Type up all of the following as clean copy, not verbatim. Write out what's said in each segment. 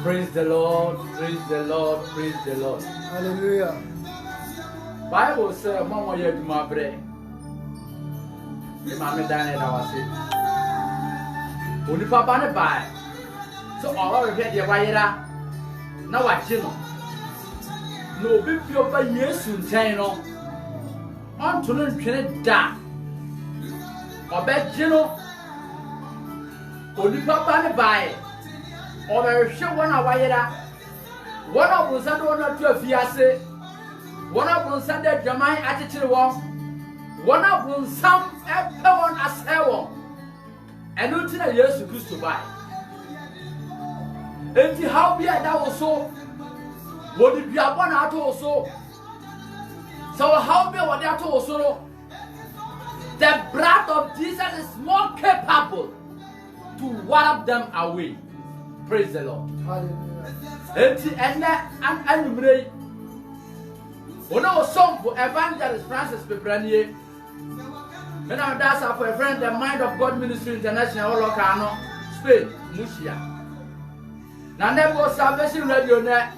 Praise the Lord, praise the Lord, praise the Lord. Hallelujah. Bible says, Mama, you do my bread. The mammy died and I was it. Only Papa and buy. So all of it, the wire. Now I know. No big few of years soon, Chino. On to learn Trinity da. Or bet Gino. Only Papa and buy. Or very sure one a wire. One of us under 1 or 2 of Fiasse. One of them Sunday Jamai attitude one. One of them some everyone as hell. And until a year to Christ to buy. And how be that also? What did you have one out also? So how be what that also? The blood of Jesus is more capable to wipe them away. Praise the Lord. Hallelujah. And when I was song for Evangelist Francis Pepranier, and I'm that's for a friend, the Mind of God Ministry International, Locano, Spain, Musia. Now, there was Salvation Radio net.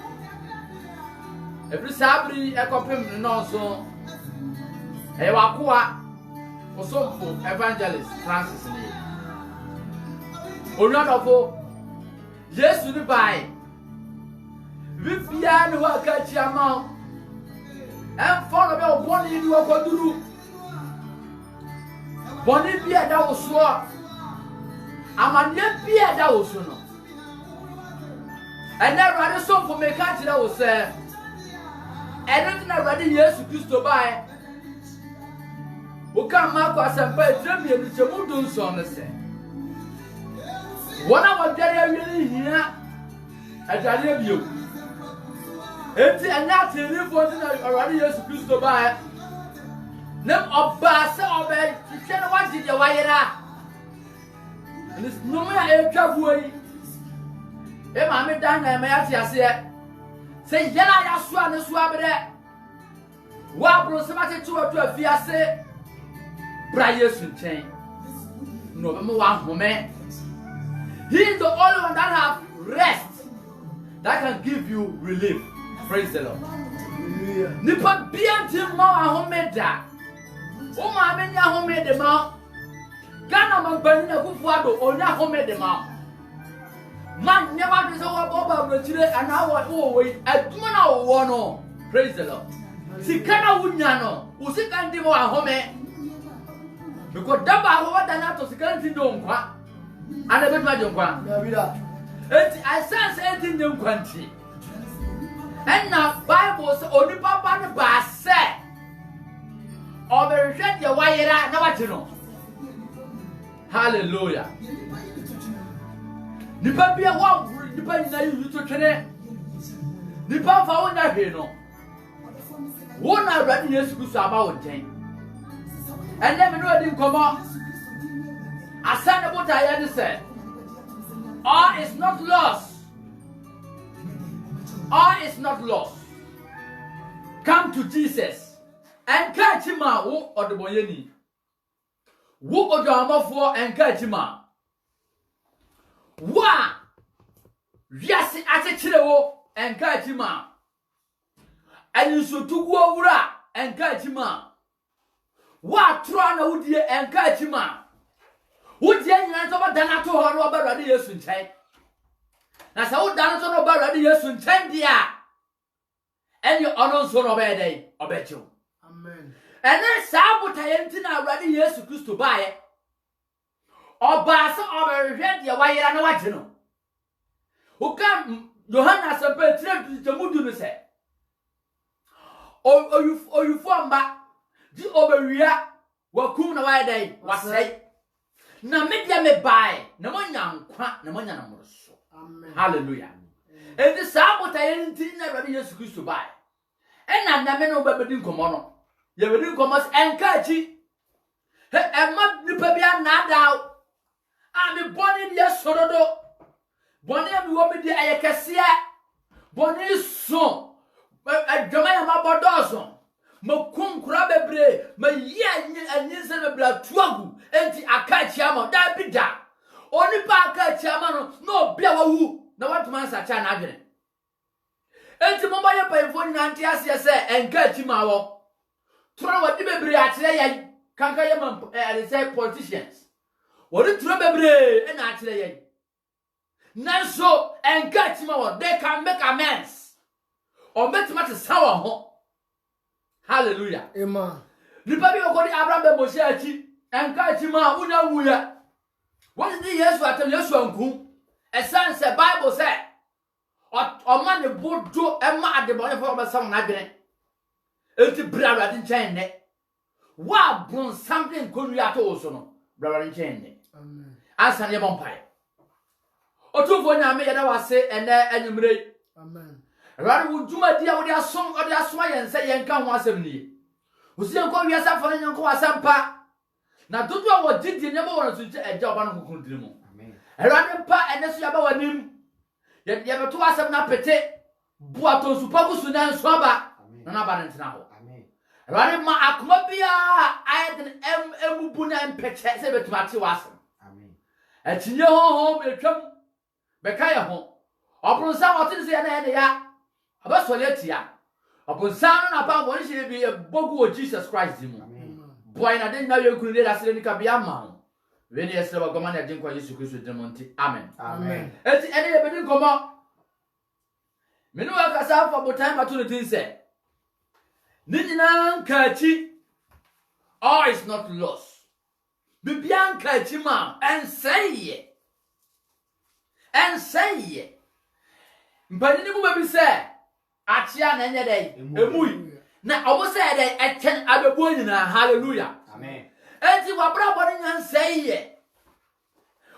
Every Sabri, a copy of no song. A Wakua was song for Evangelist Francis. Only yes, to the buy. Vivian who are catching a mouth. And follow about one in your Koduru. Bonnie Pia that was swore. I'm a near Pia that was no. And then rather song for me country that was said. And then I ready years to Christ to buy. Who can mark us and pay 3 million to Mudun son. One of our daily really here at I leave you. Eti anya tiri fodi na already Yesu Kristo ba nem oba se oba hwe na wadi de wayera nis no me e twabu yi e ma me dan na me ati ase se yela ya so ane so abere wa bro se ma te tu afi ase bra Yesu nchen no be mo wa home. He is the only one that have rest that can give you relief. Praise the Lord. Nipa bianti ma ahomeda. O ma me nya ahomeda ma. Gana ma bani na kufuado onya ahomeda ma. Man never be so oba brotire ana wo we aduma na wo no. Praise the Lord. Sikana wunya no. Usika ndi mo ahome. Because daba ho wada na to sikana ndi ndo nkwa. Ana be ma nkwa. Yabira. Eti I sense eti ndi nkwa nti. And now Bible says only Papa the bass said or the red your wire now what you know. Hallelujah. The baby one depending na you to train. The papa won that here no. One I read Jesus Christ about 10. And then we know him come on. I said about I had said all is not lost. All is not lost. Come to Jesus and catch him out or the boyeni. Who or the armor for and catch him out? Wa yes, at a chill and catch him out. And you should to go over and catch him out. What trying would you and catch him out? Would you answer what Danato or Robert Radius in time? Na sa wo dan so no ba ready Yesu nchen dia eni ono so no be dey obecho Amen. Ene sa botaye ntina ready Yesu Kristo baaye oba so oberhwe dia wayera na waje no wo kam Yohana sampe 3 jamudu no se you amba di oberwia wakum na waye dey wasai na media me baaye na monya nkwa na monya na moroso. Amen. Hallelujah. And the Sabbath I didn't never be Jesus to buy. And I'm not no baby common. You will come us and catch it. And not the baby not out. I'm a bonny dear sorodo. Bonny and woman dear Ayacasia. Bonny son. A Jamaica Mabadoson. Mokum crabebre. My year and years of blood trouble. And the Akachama. That be that. Only Baka Chamano, no Biawu. na what man sacha na adwene enti mo ba ye payfo ni nante ase se enka atima wo toro wadi bebre akire yan kanka ye man say politicians wodi toro bebre e na akire yan nanso enka atima wo they can make amends or betima to sawa ho hallelujah Amen. nipa bi okodi Abraham be Moshe achi enka atima unya wuya what did Yesu atem Yesu anku esan se Bible say o man the bodo e ma adebone for be sam na adwene enti bra bra din chen ne wa bron something konu ya to so no bra bra din chen ne Amen. asa ne bonpai otufo nya me yeda wase ene anyumre Amen. ra wo djuma dia wo dia asoma yen se yen ka ho asem ni usien ko wi asa fo nyen ko asampa na dodo a wo didi ne mo wona so je eja oba no kokun diri mu Amen. Erade pa ene so yaba wanim ye beto asem na pete bua to supa kusu na nso aba na ba ntina ho Amen. Erade ma akoma bia ayeden emubu na mpeche se betuma te wasem Amen. etinye ho betwam beka ye ho obronsa wotin se na ene ya abasole atia obronsa na pa won hye bi bogu o Jesus Christ mu Amen. boy na den na ye kunu de asere ni ka bia ma ho we ne yesere ba goma na den kwa Yesu Kristo demonti amen Amen. eti ene ye bedin komo menu akasa for botan ma to the thing say nina nkachi all is not lost bibian nkachi ma and say mpani ni bu bi say achia na enye dai emui na obo say dai eten abebu nyina hallelujah Amen. enti wabra boni nyan say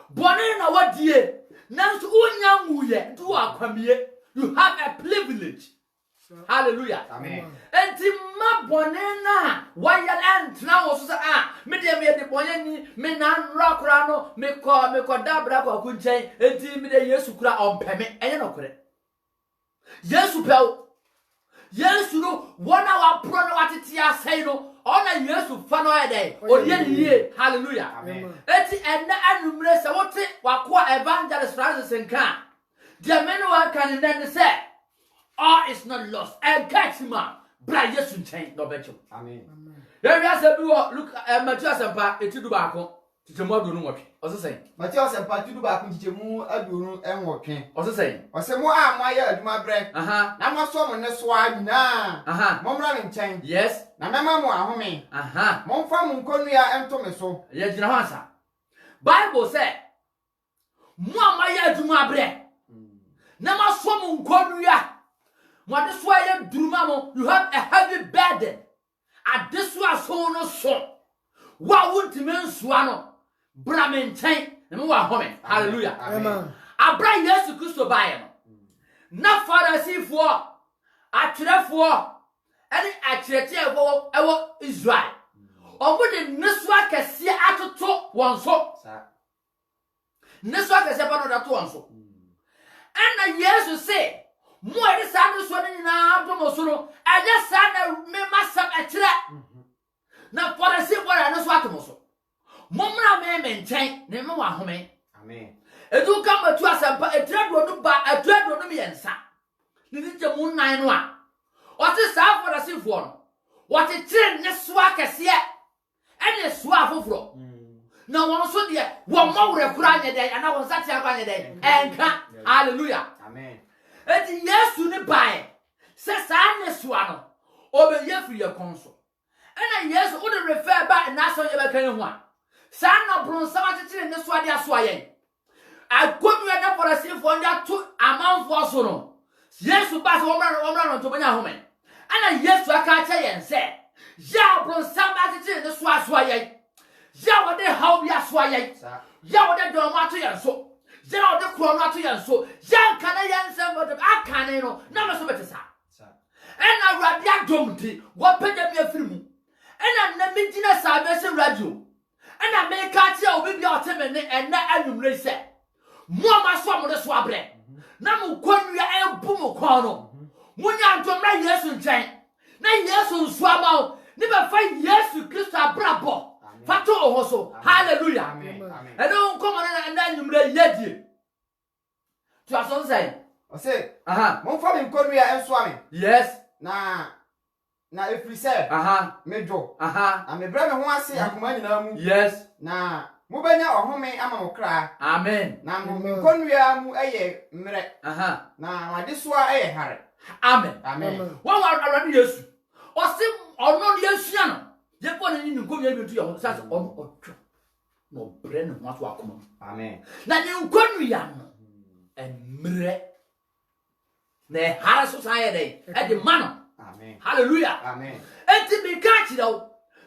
boni na wadie nanso unya nwuye du akwamie you have a privilege hallelujah Amen. enti ma boni na waya entra wo so me de boni ni me na nra kura no me ko dabra ko kunchen enti me de Yesu kura ompeme enye no kure Yesu pel Yesu no wona wa pro na watete asai no ona Yesu fa no ede odiye niye hallelujah Amen. eti enne anumre se wote wakwa evangelist Francis nka de meno wa kan nden se all is not lost and catch man bra Yesu nchen no becho Amen. there we are bi wo look Matthew asempa etidu baako titemu adu no wotwe osesen Matthew asempa tudu ba kun titemu aduru enwotwe osesen osemo a mo aye aduma bre aha na mo so mo ne so a nyina aha mo mra ne nchen yes na mema mo ahome aha mo mfa mo nkonu ya ento me so ye gina ho asa Bible say mo amaye aduma abre na maso mo nkonua mo de so aye duruma mo you have a heavy burden adesu aso no so wa wonti men soa no bra me nchen na me wa home hallelujah Amen. abra Yesu Kristo bae no na Farisifo atwerefo ene akyerete ewo Israel omo de nesu akese atoto wonso sa nesu akese pa no dato wonso ena Yesu se mo eri sa no so ni na adomo so no aja sa na me masam akyere na Farisifo ra nesu atomo so momra me nchen ne me wa home Amen. edu ka matu asampa etrado no ba etrado no me yensa ni je mu nan no a o te sa Farisifo no o te kire ne so akese ene so afoforo na won so de wo mawre kura anye de ana won sati akwa anye de enka hallelujah Amen. eti Yesu ni bae se sa ne so ano obe yefri ye konso ena Yesu wo de refer ba na so ye be kan ho a sa na bronsa wa tete ne so ade aso ayen agodu na Farisifo nda to amanfo so no Yesu ba se wo mra no to banya home ana Yesu aka cha yen se ya bronsa ba tete ne so aso ayen ya wo de how bi aso ayen sa ya wo de do ma to yen so ya wo de kro no to yen so ya kana yen se mo de aka ne no na me so bete sa sa ena awurade adom di wo pede me afiri mu ena na me gina Salvation Radio ena me ka tia obi bia oteme ne ena anumre se mo ma so mo de so abre na mo konua ebu mo kon no munya ntomra Yesu nchen na Yesu nso ama ni be fa Yesu Kristo abrabo fato ho so hallelujah Amen. Amen. ena nkomo na anumre yedie To a son say. I say, Aha. mon family Korea and Swami. Yes. Na if we say, Aha. Mejo. Aha. And me brother who say akumani na mu. Yes. Na mubanya ohome ama mo kra. Amen. Na mo Korea mu eye mre. Aha. Na wade so eye hare. Amen. Amen. One already Yesu. Or sim or no Yesu. Ye pon ni nko ye bi to your say on otwo. No brain no to akoma. Amen. Na ni nkonu ya no. Emre. Na hara so say dey. E de man. Amen. Hallelujah. Amen. Enti me ka chi do.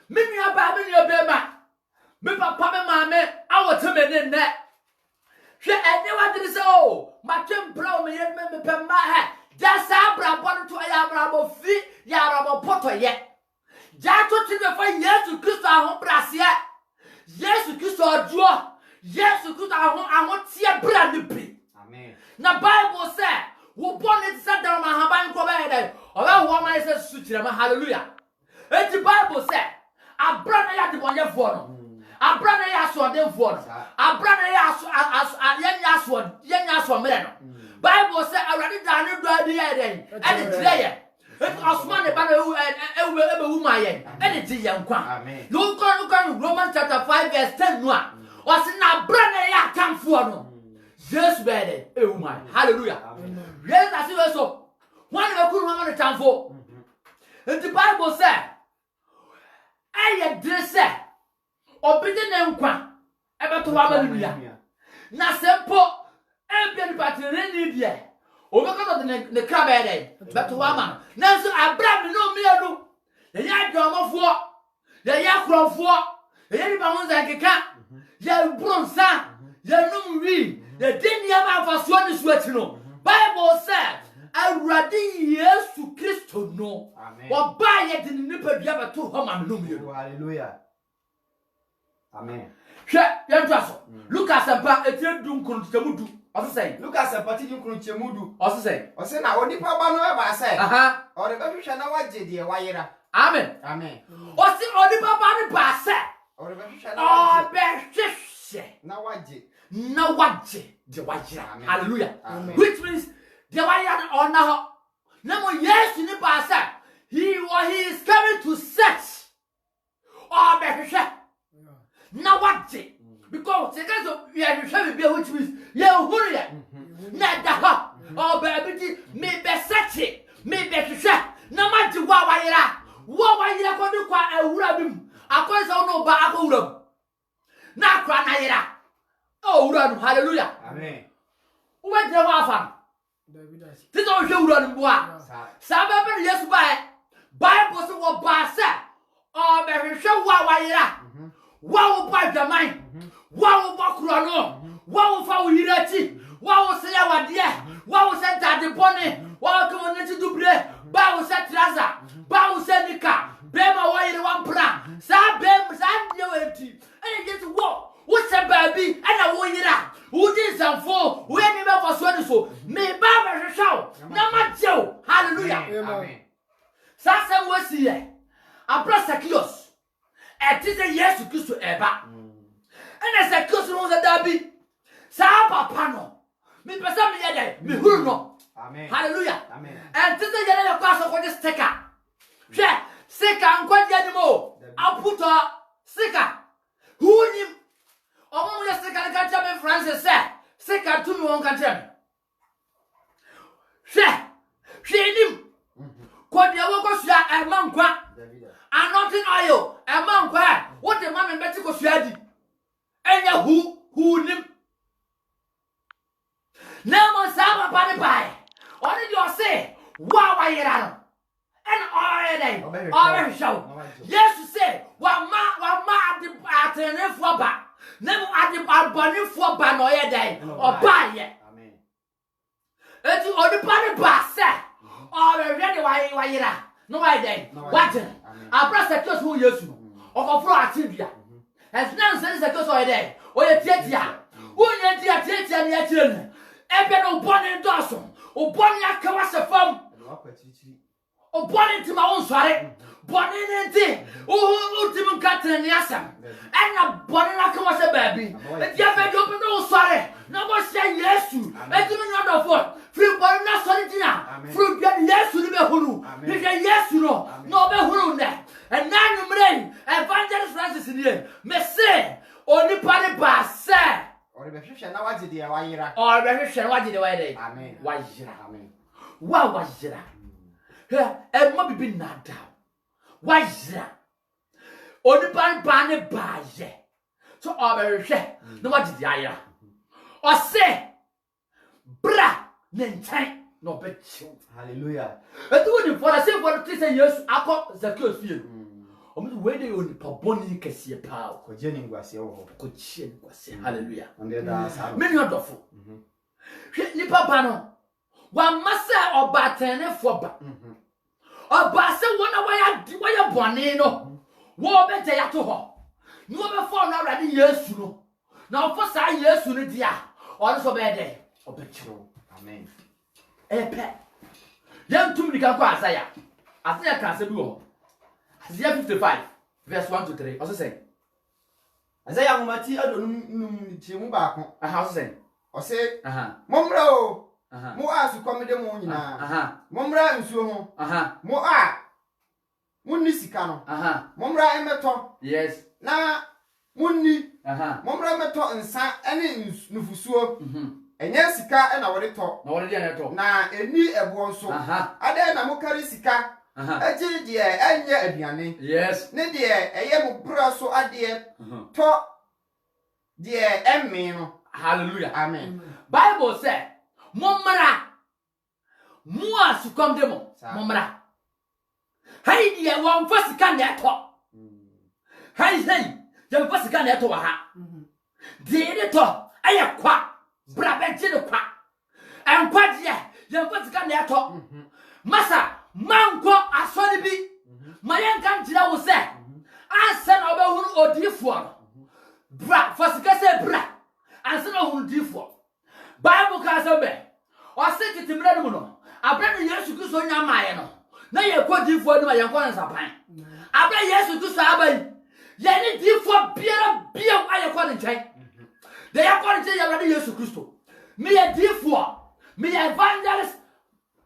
Me nua ba me nua be ma. Me papa me mama awote me ne ne. Hwe ene wa dire se o. Ma twem bra o me ye me pe ma ha. Just abra bon to ya bra bo fi ya bra bo poto ye. Ja to ti me fa Yesu Kristo ahon brase. Yesu Kristo oduo. Yesu Kristo ahon tie bra ne bi. Amen. Na Bible say, wo born it sat down my haban ko be dey. Oba wo man say suchira ma hallelujah. Et the Bible say, abra na ya de bonye fo no. Abra na ya so den fo no. Abra na ya yenya so mere no. Bible say already down do adi ye den. E de tire ye. Et Osman e ba na e wu ma ye. E de ti ye nkwa. Amen. No kon Romans chapter 5 verse 10 no a. O se na abra na ya kamfo no. Jesus bede e wu ma. Hallelujah. Amen. Yes, I see so. One of the man time for. And the Bible say, I dress obedient and qua. Ever to Hallelujah. Na sempo, every battery need ye. Over the crab day, but to Wama. Now, so I brought no meal. The yard drama for the yak from for the anybody like a cat. Ya bronza, ya no read. The dinner for Swan is what you know. Bible said. Already Yesu Kristo no. Amen. Wa ba ye de nipa bia ba to ho ma no mi. Hallelujah. Amen. Hwe ye ntwa so. Lucas ampa etie du nkunu tsamudu. Oso say. Lucas apati di nkunu chemudu. Oso say. O se na onipa ba no e ba say. Aha. O de behwehwe na waje de wayera. Amen. Amen. Osi onipa ba ne ba say. O de behwehwe na O waje. behwehwe. Na waje. Na waje de wajira. Amen. Hallelujah. Amen. Which means the wajira on na ho. Na mo yes ni ba say. He is coming to search. O behwehwe. Na waje. Because the guys of we are showing be which means hurry. Na da ha. O baby me be search. Me be hwehwe. Na maji wa wayira. Wa wayira ko du kwa ewura bim. Akwese no ba akowura. Na akra na yira. Oh, wura hallelujah. Amen. Uwe je wa fa. Tito hwe wura no boa. Sa ba be Yesu ba e. Bible say wo ba se. O be hwehwe wa wayira. Wa wo ba dwaman. Wa wo ba kuro no. Wa wo fa wo yira ti. Wa wo se ya wade. Wa wo se tade bone. Wa wo ko ne ti dubre. Ba wo se traza. Ba wo se nika. Be ma wo yire wan pra. Sa be sa de weti. Ene je ti wo. Wo se baby ana wo yira. Wo di sanfo. Wo ni be for so ni so. Me ba ba hwehwe. Na ma jew. Hallelujah. Amen. Sa se wo si ye. Abra Sakios. It is a Yesu Kristo eba. And as a Kristo no za dabi. Sa papa no. Me pesa me yede. Me huru no. Amen. Hallelujah. Amen. And this is the class of this sticker. She sticker and quite anymore. I'll put her sticker. Who him? Oh, your sticker can tell me Francis said. Sticker to me one can tell me. She him. Quite the workers ya a man qua. And nothing oil. A man qua. What the man in Mexico shady. And ya who him? Now, my son, by by. What did you say? Wow, I am. And already show. Yes, you say, what ma at the Nefuaba. Never at the Barbani for Banoya day or buy it. Amen. It's all the body bass, sir. Already, why you are. No idea. What? I press a close who you or for Activia. As nonsense a close day. Or a tetia. Who yet tetia and your children. Eben o bonne Dawson. O bonne Kawasa farm. O bonne to my own sorry. Bonnie, ultimate captain, yes, and a bonnie like a baby. If you have open no sorry, no more say yes to, and even not of free bonnie, not solid, fruit get yes to the Hulu. If you yes to no Hulu there. And now you may Evangelist Francis in here, may say, only party pass, sir. Or the fish and now I did the Waira. Or the fish and what did the way? Amen. Why is it? Amen. What was it? And what be not down? Why is that? Only party pass, so all very share. No, what did the Ira? Or say, bra, then tank, no bet you. Hallelujah. And doing for the same for 3 years, I got the close field. Where they only Paboni can see a power. Cogening was your Coachin was hallelujah. And the Many other fool. Nipapano. One must say or batten for back. Or bassa one away why a bonino. War better to her. No before already years to know. Now for 5 years to the dear. Also bad day. Or bet you. Amen. A pet. Young too many can go Isaiah. I think I can say you. Isaiah 55, verse 1 to 3. Also say, Isaiah Mati, I don't know back. a house saying, Or say, Momro, more as to come with the morning. Momra and so more Munisicano. Momra emeto. Yes. Na Muni. Momra meto and sa any nufusuo. And yes, sika and our talk. No, what did I talk? Na eni ebuon so. Ade na mo kari sika. Eji die enye aduane. Yes. Ne die eye mo bra so ade to die emme no. Hallelujah. Amen. Bible say, Momra. Mua succumb demo. Momra. Hey, dear, one first can that talk. Hey, say, the first can that talk. Dear talk. I quack. Brabant quack. And what ye, the first can that talk. Massa. Mango asori bi mayen kan tira wo se ansa na obehunu odifo bra fasika se bra ansa na ohunu difo Bible ka se be o se titimra no no abra no Yesu Kristo nya maye no na ye ko difo no ye ko nsapan abra Yesu Kristo abai ye ni difo biara aye ko nchen de ye ko nchen ye abra Yesu Kristo me ye difo me ye evangelist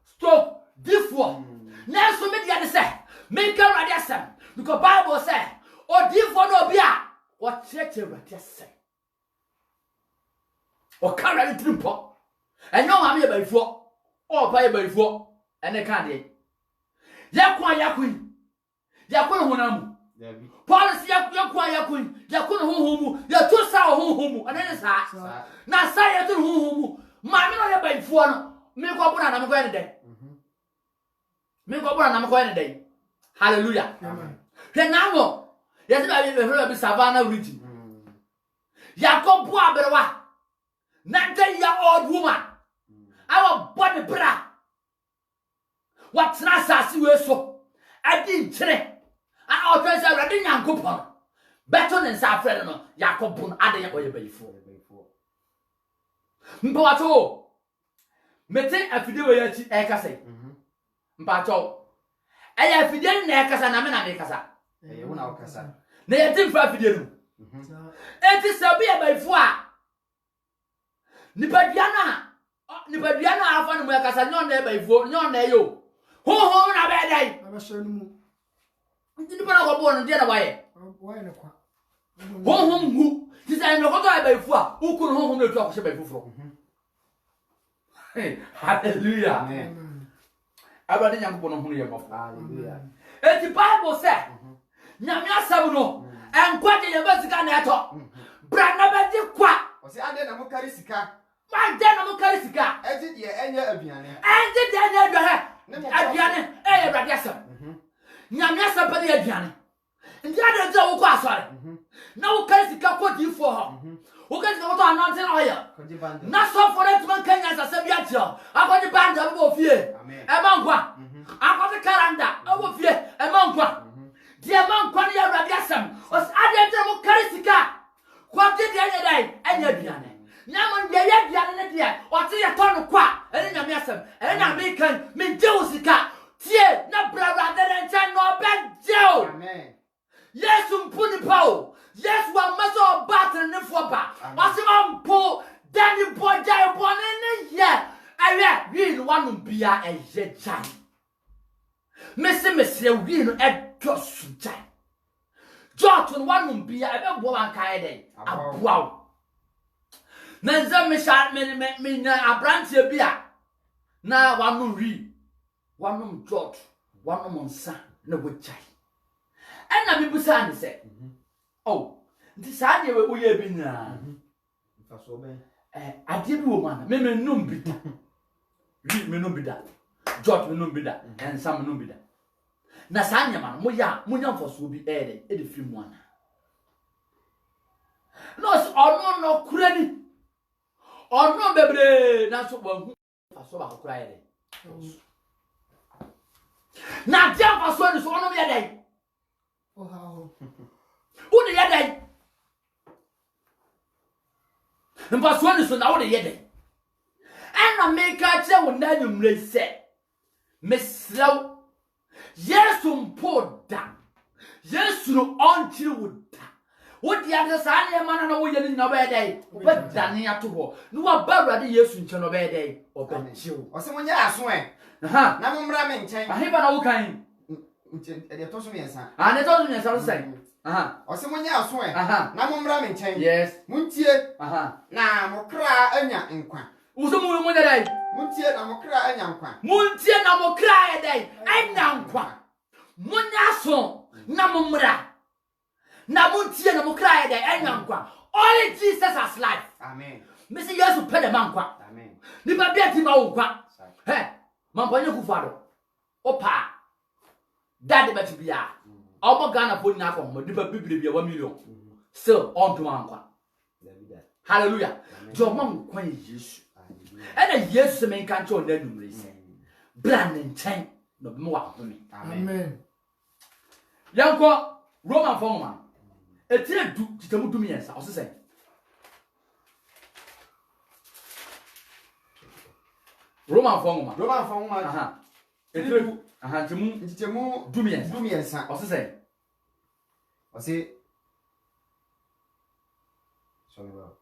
stop difo now so many others say, make a radiation. Because Bible say, or dear for no beer, or church a radiation. Or carry a trip. And no mammy by 4, or pay by 4, and a candy. Yakwa Yaquin. Yakun Honam. Policy Yakwa Yaquin. Yakun Homu. Yaku Sao Homu. And then it's hot. Now say it to Homu. Mamma by 4. Make up on I'm going to. Me go bra na me ko ene dey. Hallelujah. Amen. Hwe na mo. Yes ba be Savannah region. Yakob bu abrewa. Na dey ya old woman. Our body bra. What na sasi we so. Adi nchire. A o twa say rade nyankopon. Beto ne nsa afre no. Yakob bu ade ya oye bayifo. Mpo ato. Mete afide we ya chi e ka say. Mpacho eya fidel na ekasa na me na me kasa Wo na okasa. na ye tim fa fidel no enti sabi e baifo a nipadua na afa no me kasa nyon na e baifo nyon na yo ho na be dai abasho no mu nti ni bana ko bo no de na waye ne kwa ho mu ti sai no ko to e baifo a ukuru ho na tu akose baifo fro hallelujah Amen. Abade nyankopon no hunu ye mofo. Hallelujah. Eti Bible say, nyame asam no, enkwa de ye basika na eto. Bra na be di kwa. O se ade na mo kari sika. Ma de na mo kari sika. Eji de enye aduane. Enti de enya aduane. Aduane e ye brade asam. Nyame asam pa de aduane. Ndi ade de wo kwa asore. Na wo kari sika ko di fo ho. Wo kari sika to anointing oil. Koji banda. Na so for it man Kenya sa bia tio. Akodi banda bo fie. Amen. E ma nkwa. Akodi karanda obo fie e ma nkwa. Dia ma nkwa ne ya brade asam. Os ade de mo kari sika. Kwa de enya dai enya aduane. Nyama de ya aduane ne dia. O te ye to no kwa. Ene nyame asam. Ene nyame kan me de wo sika. Tie na brada de ncha no be je. wi no wanu bia eye jan mese wi no edosu jan George no wanu bia ebe bo wan kai den aboaw menza me na abrantie bia na wanu wi wanu George wanu monsa na wochai ena me busa ne se oh nti saa ne we uye bi na Faso ben. Ade bi wo mana me num bi da wi me num bi da George me num bi da en sam num bi da na saa ne ma mo ya mfoso bi de firi mu ana no kura ni ono bebre na so ba hu faso ba kura ede na dia faso ni so ono me dey Wow. Who the yet? And was one is now the yet. And I make a tell when you say, Miss Slow, yes, poor down. Yes, no until wood. What the other side, man, I know you in no bad day, but Danny to war. No about the yes in no bad day, or you. Or someone ya swear. Aha, Na mo mra me nchen. I have an old kind. E to so me nsa. And I told you, as I was saying. Aha, O se mo nya swear. aha, Na mo mra me nchen. yes, Muntie aha. na mo kra anya nkwa. Usumu mo day. Muntie na mo kra anya nkwa. Muntie na mo kra day. Anya nkwa. Munya so na mo mra. Na muntie na mo kra day. Anya nkwa. Only Jesus has life. Amen. Missy yesu pede mankwa. Amen. Ni ba bia ti ma wo kwa. He, mampanyo kufado. Opa. Daddy bet bia. Omo Ghana po nyina ko mo di ba bibire bia 1 million. Still on to mankwa. Hallelujah. Jo mom kwan Yesu. And Yesu se men kan cho na numre se. Brand nchen no be mo wa home. Amen. Yanko Roman forman. Etie du titamu dum yensa. O se say. Roman forman. Roman fa homa. Aha. Etie aha timu Ntitemu dum yensa. dum yensa. O se say. O se sorry well.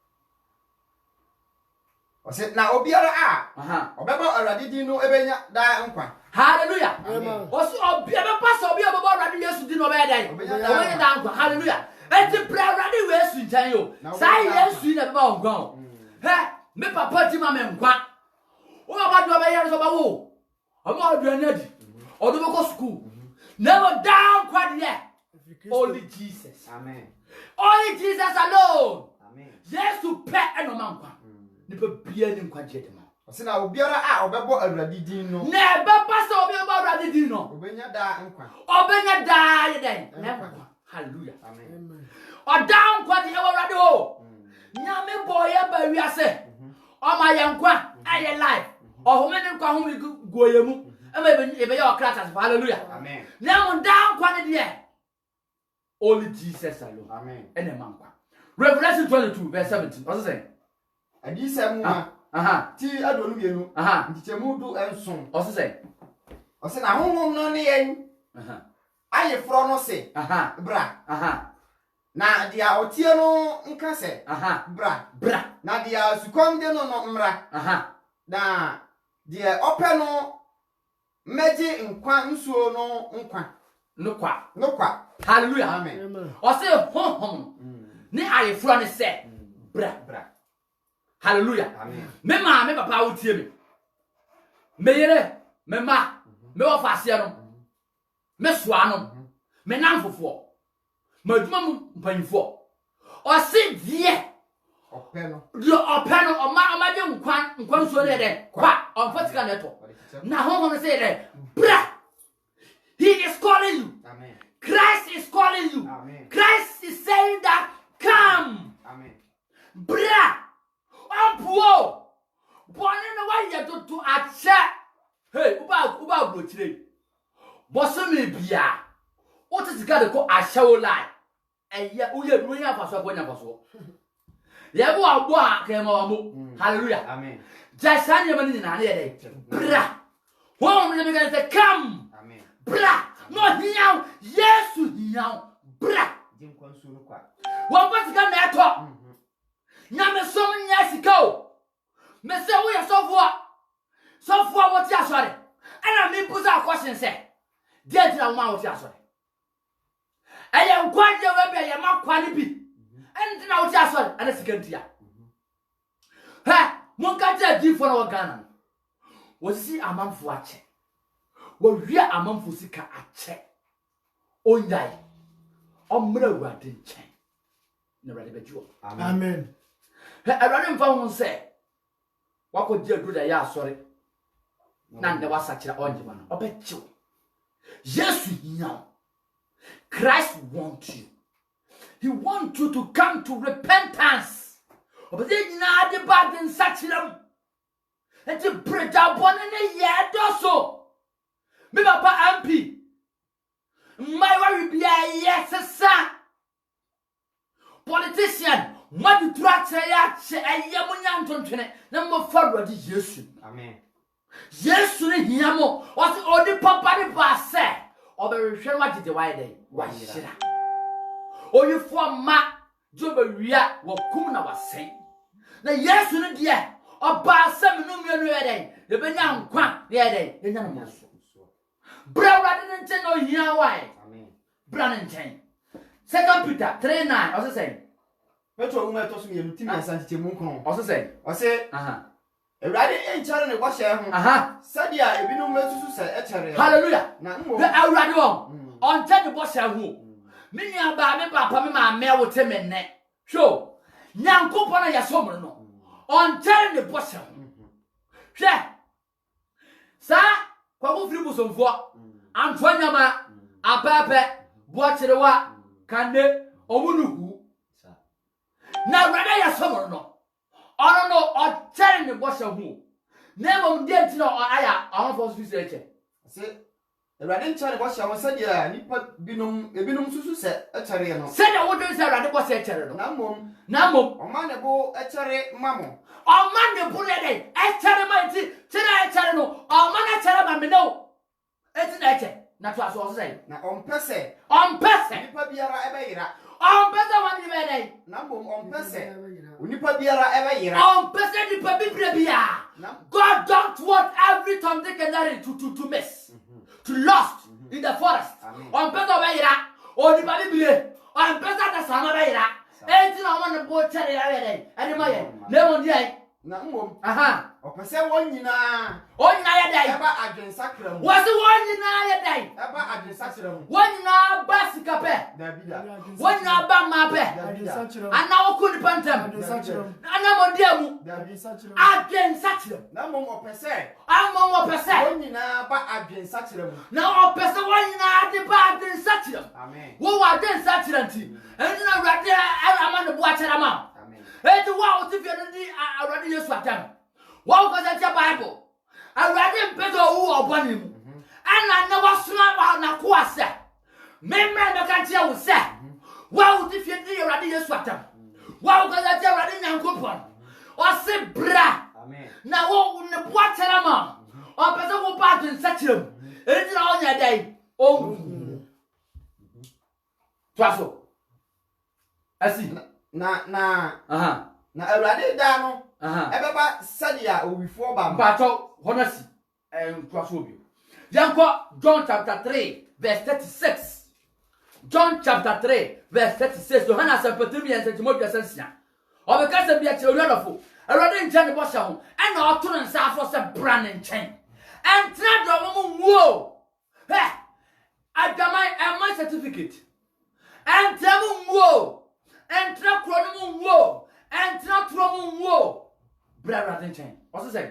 O se na obiara Aha. obeba awrade din no ebenya da nkwa. Hallelujah. Amen. O se obia be pass obia be rade Yesu di no be dai. Obenya da nkwa. Hallelujah. Enti bra rade we Yesu ntan yo. Sai Yesu na be ba nkwa. He, me papa ti ma me nkwa. O ba do be yare so ba wo. O ma do anadi. O do be go school. Never down kwa there. Only Jesus. Amen. Only Jesus alone. Amen. Yes to pet and no man. Nipa bia ni nkwa je dem. O se na obiara obebo awrade din no Na be pastor obi ba rade di no. obenya da nkwa. Obenya da ye den. Na nkwa. Hallelujah. Amen. Amen. O down kwa di e wa rade o. Nyame boy e ba wiase. O ma ye nkwa aye life. O home ni nkwa home goye mu. E ma e be your class. Hallelujah. Amen. Na mo down kwa ni de. Only Jesus alone. Amen. Ene mankwa. Revelation 22 verse 17. What's it saying? Adisa mu ma Aha. ti adonu bienu. Aha. Ntitemu du enson. What's it saying? O se na honhom no ne yen Aha. aye fro no se Aha. bra. Aha. Na dia otie no nka se Aha. bra. Bra. Na dia sukom de no no mra. Aha. Na dia ope no meji nkwa nsuo no nkwa. Nokwa. No kwa. Hallelujah. Amen. Amen. O say hom. Ni ayefro ne se bra. Bra. Hallelujah. Amen. Me ma me papa wo tie me. Me yere, me ma, me wo faase no. Me soa no. Me nan fofo. Ma duma mu mpanyfo. O se die Ope no. Yo opano oma de nkwan so ne de kwa on fatika neto na hoho say de bra he is calling you. Amen. Christ is calling you. Amen. Christ is saying that come Amen. bra ampuo bone no wa ye to ache hey uba bro chire boso me bia o ti sika de ko ache wo lai eya uye bro nya faso ko nya faso yebo abo a kema wamo. Hallelujah. Amen. Jasani yamani na de bra won me me say come Amen. bra no hiao Yesu hiao bra Jim kwansu no kwa. won patika na eto nya me som nya sika o me say wo ye sofo So for what you sorry. And I mean put our question say. Dear to the man what you sorry. I am quite your baby, I am quite be. And now what you sorry, and a second year. Ha, Monka did for our gun. Was see a man for watching. Well, we are a man for sick at check. On die. On Mura didn't change. Never let you. Amen. I ran found say. What could you do that? Yeah, sorry. None there was such an one. I bet you. Yes, you know. Christ wants you. He wants you to come to repentance. But then now the bad in such them. And to break up one in a year or so. Me papa MP. My worry be a yes, sir. Politician, what you try to say, a yamuyan tontine, number forward is yes. Amen. Yes, Yamo, what's all the papa the pass say, or the shell what is the white day? Why, or you form ma, Jobaria, what Kuna was saying. The yes, dear, or bar 7 million, the Benyan Quan, the other day, the young man. Brown rather than 10 or year why? Amen. Brown and 10. 2 Peter 3:9, also say. Petro Uma toss me a team and Santi Munkon. Also say, I say, a rider ain't telling a washer. Sadia, if you know Messus say, hallelujah. Now, I'll run on 10 the boss who. Many about me, Papa, my mare with him and neck. Show. Now, Copana Yasomer no. On 10 the boss. Share. Sir, what will you some for? Antoine, a papa, watch the what? Kande, Omunu. Now, rather, ya summer no. I don't know, or telling the boss of who. Never did know I am for research. Say, a radin child was I was said, yeah, Nipper Binum Susu said, a chariano. Said I wouldn't say I was a chariot. Namum, or manable, a chariot, mammo. Or man, the bullet, a chariot, chariot, or man, a chariot, no. It's an etcher, not what I was saying. Now, on Pesse, Nipper Biara Ebeira. On Pessa one day, Namum on Pesse, Nipper Biara Ebeira. On Pessa Nipper Bibia. God don't want every Tom, Dick, and Harry to miss, to lost in the forest. On Pessa Beira, or the Babylon, on Pessa the Summer Beira. 18 on the boat, Cherry, and my never day. Namum, or Pesse one in a one night day. Ever Adrian Sacrum. Was the one in a day? Ever Adrian Sacrum. One in a Bassica, one in a Bamma, and now could Pantam, and now dear, Adrian Sacrum. Namum or Pesse. I'm on Pesse. One in a Adrian Sacrum. Now, Pesse one in a department Sacrum. Amen. Who are then Sacrum? And now, right there, I'm on the watch at a mouth. Hey, the wow, if you're already used to them. What was that your Bible? I read him better who are born him. And I never smart on a quasa. Men, the country will say, well, if you're already used to them. What was that you're already young coupon? Or say, bra. Now, what the watch at a mouth? Or better go back in such room. It's on your day. Oh, Twasso. I see. Na Erade Dano, Ebeba Sadia, or before Battle, Honesty, and Crossobio. John chapter 3, verse 36. John chapter 3, verse 36. Johanna and Petrimian and Timotheus Sensia. Or because of the children of a Radin Johnny Bosham, and our two and South was a brand and chain. And tonight, the woman, whoa! Hey, I got my certificate. And tell me, whoa! And trap from woe, and trap from woe. Brother, chain. What's it say?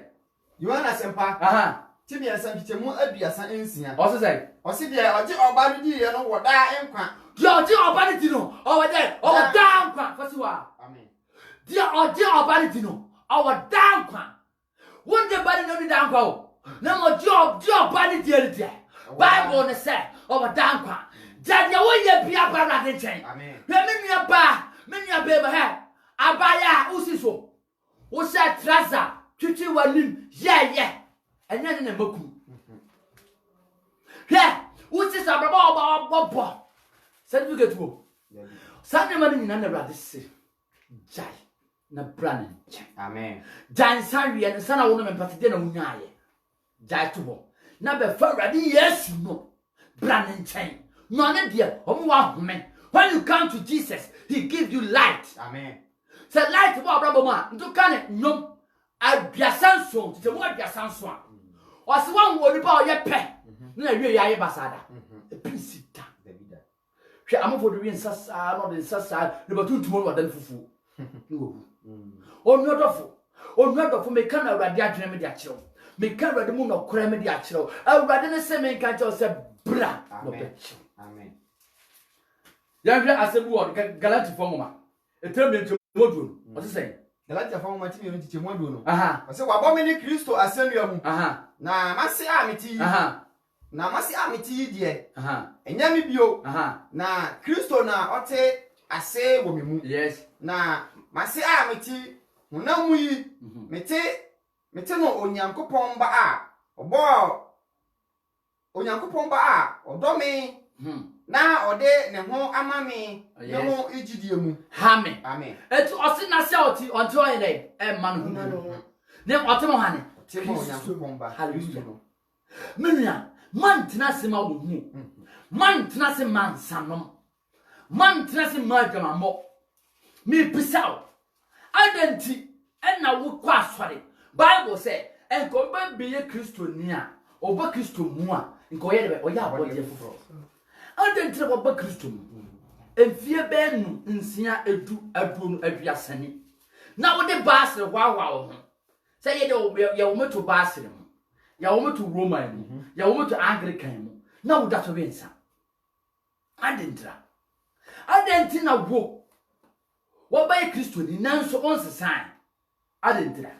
You want a sempa? Timmy and San Timo Abia San Insia. What's it say? Or sit there, or body, and what I am quack. Dear Banitino, our dead, our down quack, what's you are? Amen. Dear Banitino, our down quack. One day, body no down go. No more job, body dear. Bible on the set, our down quack. Daddy, I will be a brother, chain. Amen. Let me a bar. Many a baby hair. Abaya, Usiso. What's that traza? 21 lim, yeah. And then in a boku. Yeah, what's this about Bob? Certificate to Sunday morning in another brother say, Jai, na Brannan. Amen. Jan Sari and the son of woman, but then on Naya. Jaitubo. Number 4 ready, yes, no. Brandon chain. None dear, man. When you come to Jesus, he gives you light. Amen. So light about Braboma, do can it no. I be a sanson, the word be a sanson. Or so one word about your pet. No, really, I am Basada. A piece. I'm for the real Sassa, not in Sassa, never two tomorrow than Fufu. Oh, not awful. Oh, not awful, may come out radiant remediatio. May come out the moon of cremediatio. I'll rather than say, make I just say, bra. Amen. Amen. Young as a word, Galati Forma. A term into Modun. What's he saying? Galati Forma to Chimoduno. Aha. I said, what Bomini Christo Assembly. Aha. Now, Massy Amity. Aha. Na masi amiti die enyame bio na Kristo na ote ase wo memu yes na masi amiti hunamu yi mete no onyankopon ba a obo onyankopon ba a odome na ode ne ho amame ne ho ejidie mu amen etu osi na se oti onto yin dey e man hu ne otemo hane temo onyankopon ba hallelujah menya man tenase ma wo hu man tenase man sanom man tenase ma gamamo me pisaw identity na wo kwa asore bible say enko ba biye Kristo ni a oba Kristo mu a enko ye de oya abode foforo identity oba Kristo mu enfie benu nsia edu aduonu aduasani na wo de basre hwawa wo ho say ye de ye wo meto basre mu ya wo meto Roman ya wo meto Anglican mu na wo dato bensa adentra na wo ba Kristo ni nanso onsesan adentra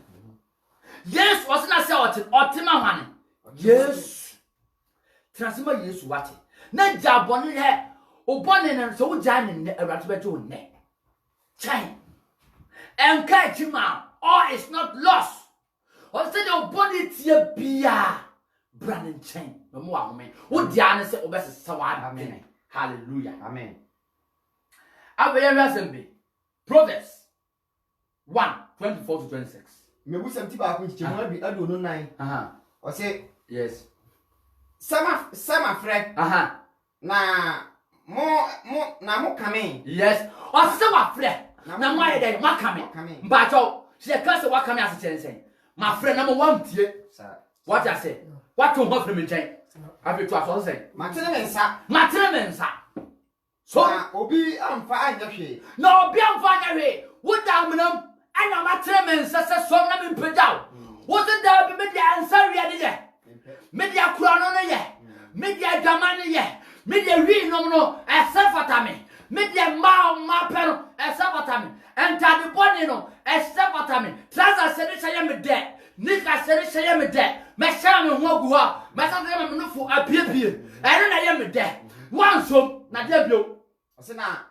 yes wasna se otima hwane yes transima yes wate na jabone he obone ne so wo jane ne awrate beto ne chai enka chima all is not lost. Or say your body tia bia Brandon chain. No more woman. What Diana said obese sawan. Amen. Hallelujah. Amen. Abayasmbe. Proverbs 1:24-26. Me bu sem ti ba ko nchemu bi ado no nan. O say yes. Sama friend. Na mo kame. Yes. O say wa friend. Na mo aye dey wa kame. Mbacho. She can say wa kame as chensen. My friend number 1 tie. What I say? What to offer me chain? Have you to us say? Matremensa. So obi amfa anya hwe. No obi amfa anya hwe. What damnam ana matremensa se so na me pedaw. What da be me dia answer wi ade ye. Me dia kura no no ye. Me dia dwama ne ye. Me dia wi no no esafata me. Me dia ma pero esafata me. Enta the body no esafata me. Traza se say me de. Nika say me de. Me sha me ho gu ha. Me sa me no fu apiepie. Ere na ye me de. Wansom na de bio. Ose na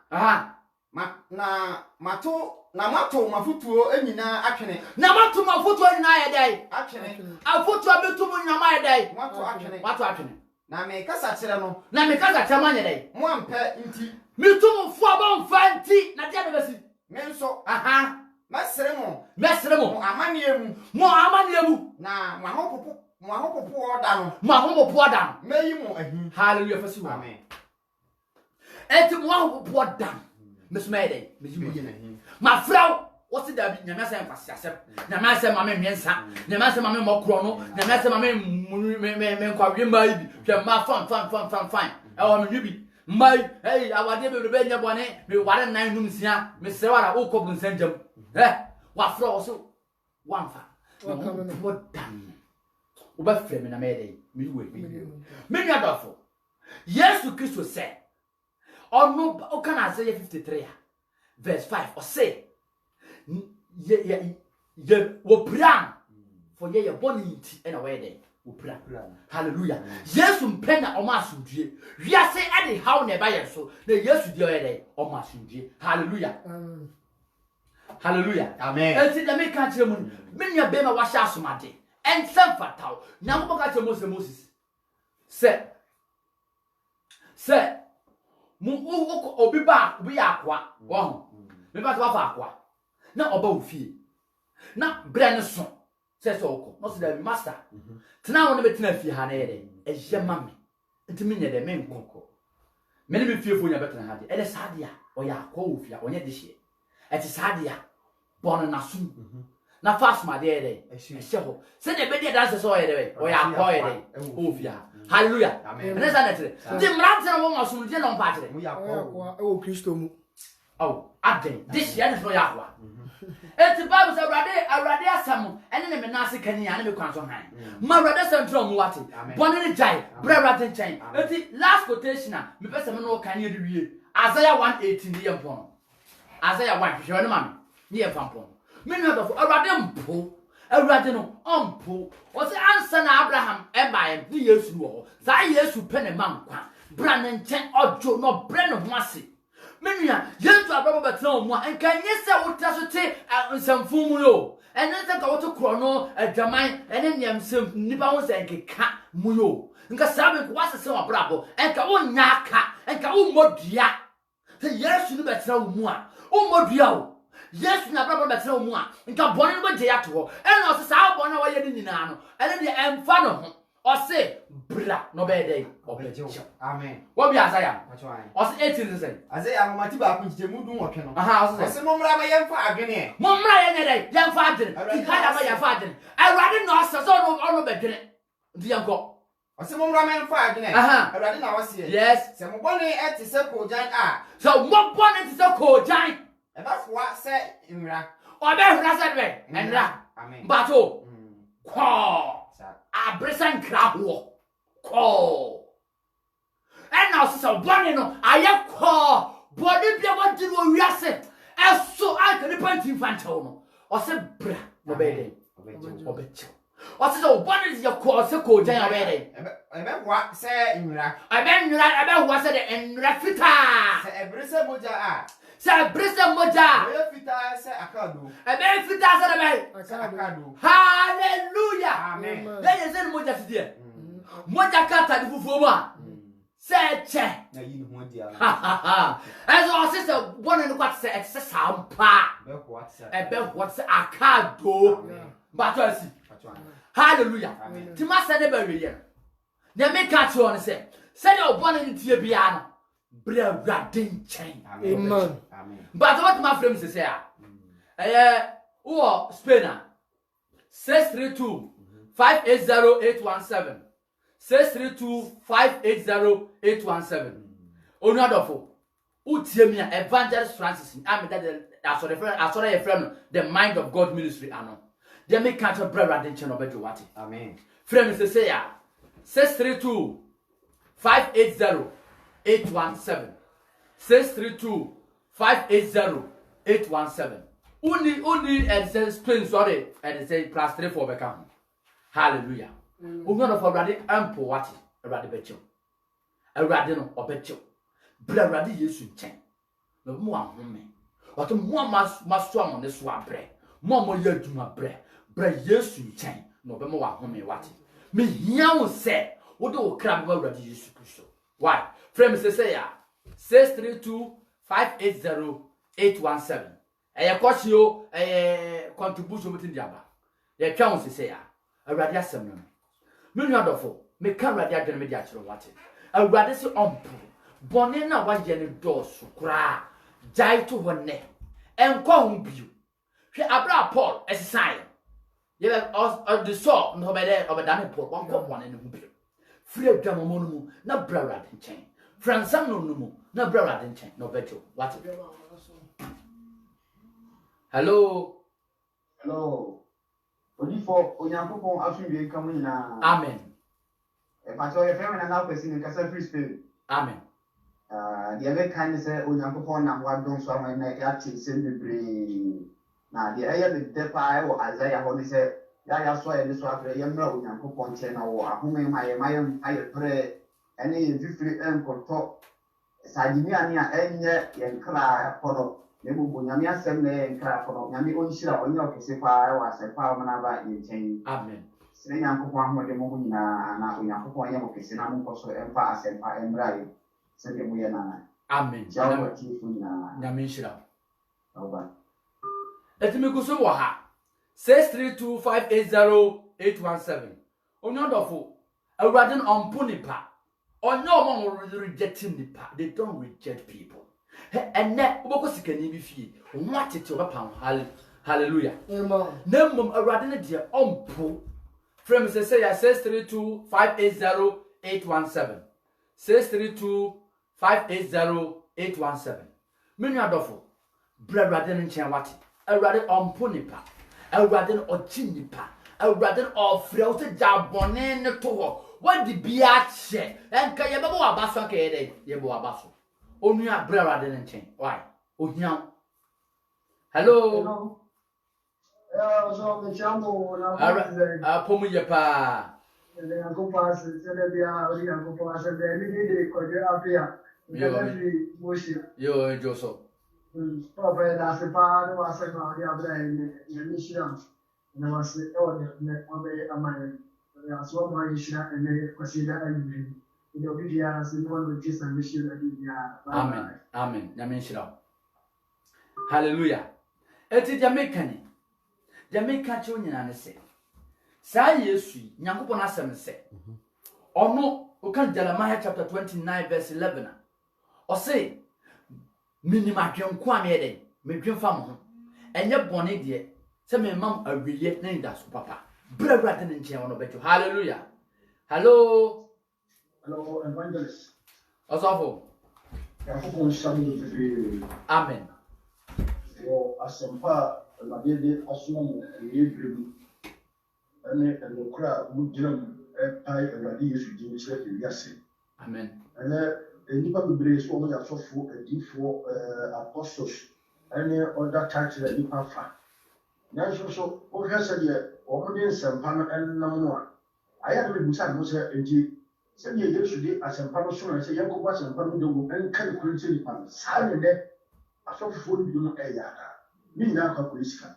mato mafutuo enyina atwene. Na mato mafutuo nyina ye dai. Atwene. Afutuo betumu nyina ma ye dai. Mato atwene. Na me kasa kire no. Na me kasa kire ma ye dai. Mo ampe nti. Mitumu fu abonfa nti na de besi. Me nso. Mesere mo. Mo amanie mu. Na mo ahopopo oda no. Mo ahopopo oda no. Meyi mo ahi. Hallelujah fasi wo. Amen. Eti mo ahopopo oda. Mesmede, meyi mo ahi. Ma frau, what's da bi nyame asem kwase asem. Nyame asem ma me nwensa. Nyame asem ma me mokro no. Nyame asem ma me nkwawe mai bi. Hwe ma fan. E wo me bi. Mai, hey, awade be nya bone, me ware nan num sia, me sewara wo kobun sanjam. Wa frau so wanfa. What done? Oba frame na mede, me we. Me nya dofo. Yesu Kristo said, or no, o can Isaiah 53 verse 5 or say ye wo pran for ye body nti and away there wo pran. Hallelujah. Yesu mpena o ma asudie. Wi say ade how na ba ye so na Yesu die away there o ma asudie. Hallelujah. Hallelujah. Amen. Enti da me ka kire mu me nua be ma wa sha asomade en sem fataw na mo ka kire Moses say mu obi ba obi akwa wo me ba to fa akwa na oba ofie na bre ne so says oko no so the master tena won be tena fi ha na yede e je mame ntimi nye de men koko me ne me fie fo nya betena ha de ele sadia o ya akwa ofia onye de hie e ti sadia bon na sum na fast ma de yede e hye ho se de be de dance so yede o ya akwa yede ofia hallelujah amen ne sa na tere di mra tere wo masum de no mpa tere mo ya akwa e wo Kristo mu oh aden this year is no ya akwa eti Bible say awrade asam ene ne me na ase kani ane me kwan so han ma awrade central mu wate bone ne jai bra awrade chen eti last quotation a me pese me no kan ye de wie Isaiah 1:18 ne yempo no Isaiah 1 hwe ne ma ne yemfa mpo me no do awrade mpo awrade no ompo o se answer na Abraham e ba ye ne Yesu wo za Yesu pe ne ma nkwa bra ne nchen ojo no bre ne ho ase Menia, yentu ababo betena omu a enka nyese wotra so te nsamfu mu yo. Ene se ka woto krono adwaman ene nyamsem nipa ho se enkeka mu yo. Nka sabe ko wasese obrabo enka wonya aka enka wo modua. Se Yesu ni betena omu a, wo modua o. Yesu na ababo betena omu a, nka bone no beje yato ho. Ene o se sa bone na waye ni nyina no. Ene de emfa no ho. O se bra no be dey obeje. Amen. What be Isaiah? O se 18 say. Isaiah amati ba kunjite mudun wotwe no. Aha, o se momra ba yemfa adwene. Momra ye dey yemfa adwene. Ikaya ba yemfa adwene. Awrade no se so no bedwene. Ndi yanko. O se momra ma yemfa adwene. Awrade na wase. Yes. Se mobone eti se kojan a. So mobone eti se kojan. E ba fwa se nwra. O be hura se be. Enra. Amen. Bato. Ko. Abresen krabo. Ko. And now so bone no aye ko. Body bia what did we wiase. So I can repent infantile no. O se bra no be dey. Obecho. O se so bone is your ko se kojan obede. E be fwa se nwra. E be nwra e be ho se de nwra fita. Se ebrese moja a. Se brisa moja. E fita se akado. E be fita se de be. Akado. Hallelujah. Amen. Then you say moja fidie. Moja kata di fufuo mu a. Se che. Na yi ho dia. As sister one and what say excess ampa. Be what se. E be what say akado. But you see. Hallelujah. Tima se de be we na me catch you on say the obone ni tie bia no bra radin chain. Amen. Amen. But what my friends say who Spain 632 580 817 632 580 817 Onadofo utie me Evangelist Francis am that sorry your friend the Mind of God ministry ano they make catch bra radin chain obejo wati. Amen. Friends say 632 580 817 632 580 817 Only and says Spain sorry and say plus 3 for become. Hallelujah. Uno for radi ampo wati radi becho. A radi no obecho. Bra radi Yesu chen. No mo ahome. Wato mo maso am ne so abre. Mo yaduma bre. Bra Yesu chen no be mo ahome wati. Me hia wo se wo do kra be radi Yesu Kristo. Why? Friends say ya 632 580 817 kwasio contribution mutin diaba ye twa won se ya awurade asem no me nua dofo me kan awurade adwene me di akere wate awurade se ompo bone na waje ne doso kura jai to honne enko ho bio hwe abra Paul esai ye the saw no be there obedane Paul wan ko bone ne ho bio free adwama mo no mu na bra awurade nchen fransam no mu na bra awurade nchen no beto wate. Hello. Hello. Onifo onyankopon afunwe kamu nyina. Amen. E pa so ye fema na kwesi ni kasa free spirit. Amen. The other kind is onyankopon na wadon so ama na ya che se bebre. Na the aye the depa wo Isaiah ho ni se ya so ye so afre ye mra onyankopon che na wo ahome maye pre ene ye fifiri enkoto sajimi ani a enye ye nkra kono. Nebu nyame asem na nkra kono nyame onhyira onye okese pa wa sepa omana ba yenchen. Amen. Sene nyankopon ahode mo nyina na onyankopon ye okese na mo koso emfa asempa embraye sede mo ye na. Amen. Jawo tifu na nyame nhyira. oba. Etimi kuso wo ha 632-580-817. Onyodofo, Awurade ompo nipa. Onyo mo rejecting nipa. They don't reject people. And net uboko sikani bi fie. What it obapam. Hallelujah. Amen. Nemmom Awurade ne de ompo. Frame say 632-580-817. 632-580-817. Menu adofo. Awurade ne nchen wate. Awurade ompo nipa. Awurade ne ochi nipa. Awurade ne ofre o te jabone ne to ho. What the biache? Enka yebebo abaso ka yede. Yebo abaso. Onu Awurade ne nchen. Why? Ohian. Hello. So the chambo na Pomu yepa. le akopas se bia ori akopas de ni ko je apia ni moshi Yo Joso. Papa da se pa no asa ma ri abra ni shira na wase o ne obe amane ya so ma shira ne kwasida ayi ni obi dia se no no jisa ni shira dia. Amen. Amen. Nyamin shira. Hallelujah. Eti Jamaican. Jamaica chonyina ne se. Sa Yesu Nyankopon asem se. Ono ukan Jeremiah chapter 29 verse 11. O say minima dwenko a me den. Me dwenfa mo ho. Enye bone de se me mam awiye na nda so papa. Brabra de nche wono becho. Hallelujah. Hello. Hello evangelist. Osofo. Yakopon shamu Amen. Yo asempa la de asumo yebrem ene enokra mudram pai Awurade Yesu din se wiase. Amen. Ene enipa bebre so mo ya sofo adifo apostles ene other title enipa fa. Na so o hwese de o mo de nsempa no ennam no a aya de busa no se eji se de Yesu de asempa no so na se yakobo asempa no de go enka de kuriti nipa sa ne de asofo no bi no eyada ni na akwa politika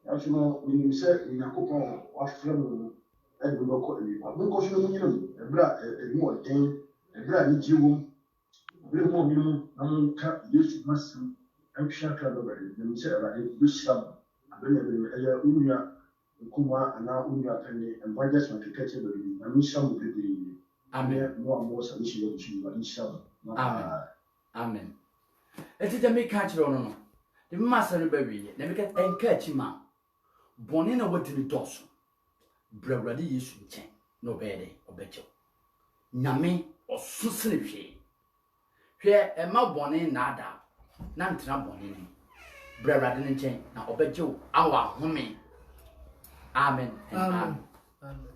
yaso no ni se ni nakopon wa frem edu no ko ni ba mo ko so no nyino ebra emu oden ebra ni jiwo ebra mo minimum na mo ka Yesu masim amhia ka do ba ni se ebra ni bisham abele eya unya kuma ana unya tane evangelist ma keke ba ni na misham bebe. Amen. Mo amo sa ni shi yo chi ba ni sham. Amen. Amen. Eti Jamaica chiro no. The master no baby, na me ka enka chima. Boni na wotini doso. Brabra de Yesu nchen no bede obecho. Nyame osusene hwe. Hwe e ma boni na ada. Na ntra boni ni. Brabra de nchen na obecho awa home. Amen. Amen. Amen.